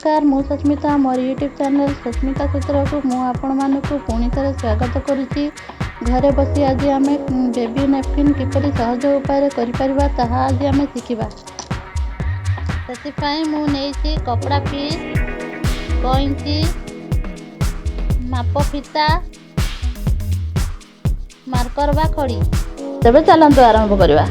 नमस्कार मु सस्मिता मोर YouTube channel Sasmita सूत्र को मु आपण मानक पुणी थे स्वागत करुच्ची। घरे बसी आज आम बेबी नैपकिन किपरि सहज उपाय करिपरिबा ताहा आज आम शिखिबा। सेतिपाई मु नेइछि कपड़ा पीस, कैंची, माप फिता, मार्कर बा खड़ी। तबे चलंतु आरंभ करिबा।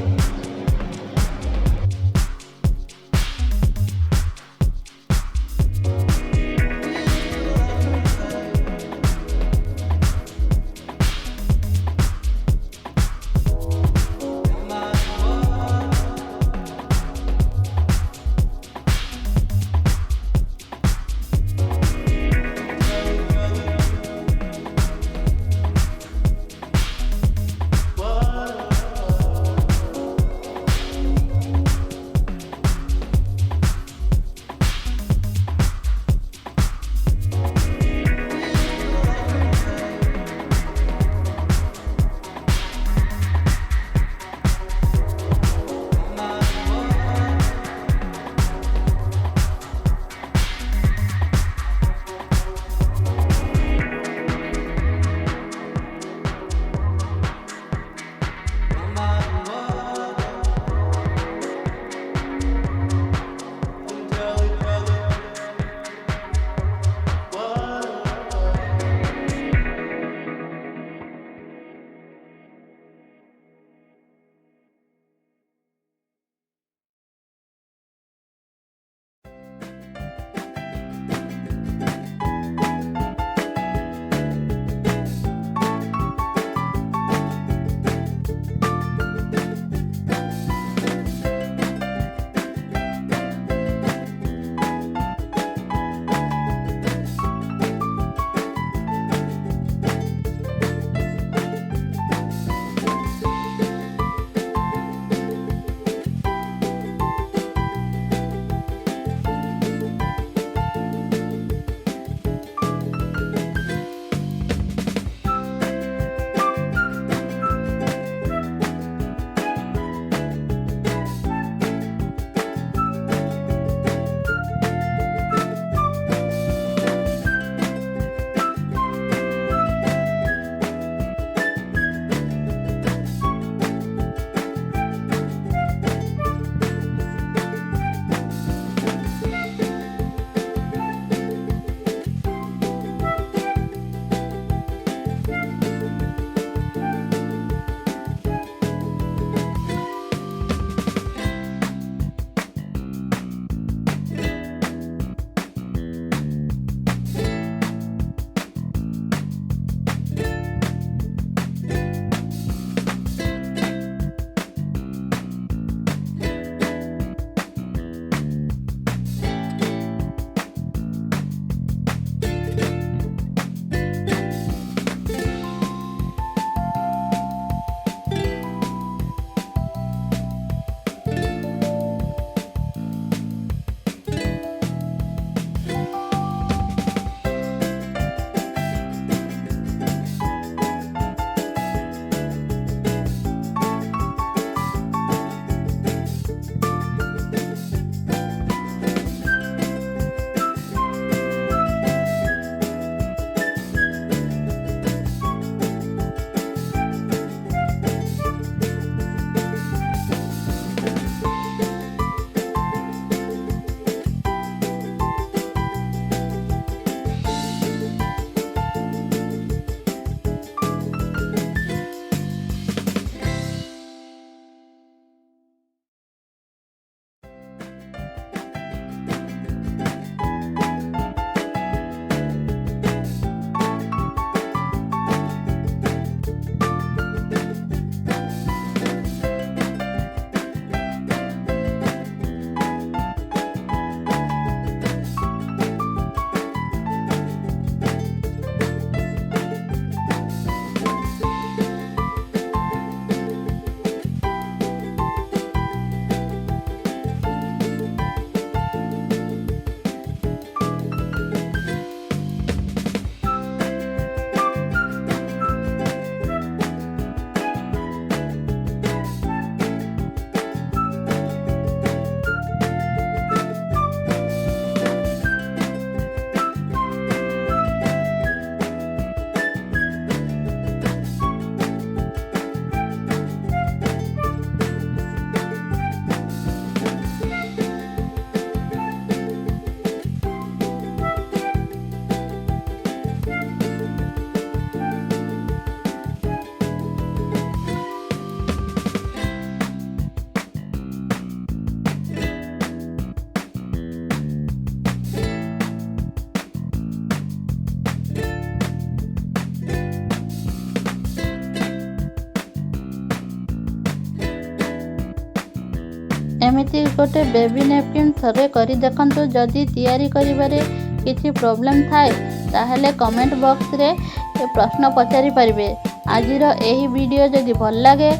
एमिति गोटे बेबी नेपकिन थरे करी देखंतु। जदि तैयारी करिबारे किछि प्रॉब्लम थाए ताहले कमेंट बॉक्स रे प्रश्न पचारि पारिबे। आजिर एही वीडियो जदि भल लागे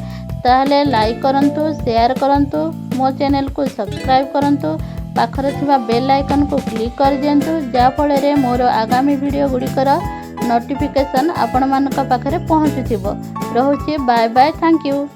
ताहले लाइक करंतु, शेयर करंतु, मो चैनल को सब्सक्राइब करंतु, पाखरे थिबा बेल आइकन को क्लिक कर दियंतु, जा फଳରେ मोर आगामी वीडियो गुड़िकर नोटिफिकेशन आपण मानक पाखरे पहुंचुथिबो। रहुछि बाय बाय, थैंक यू।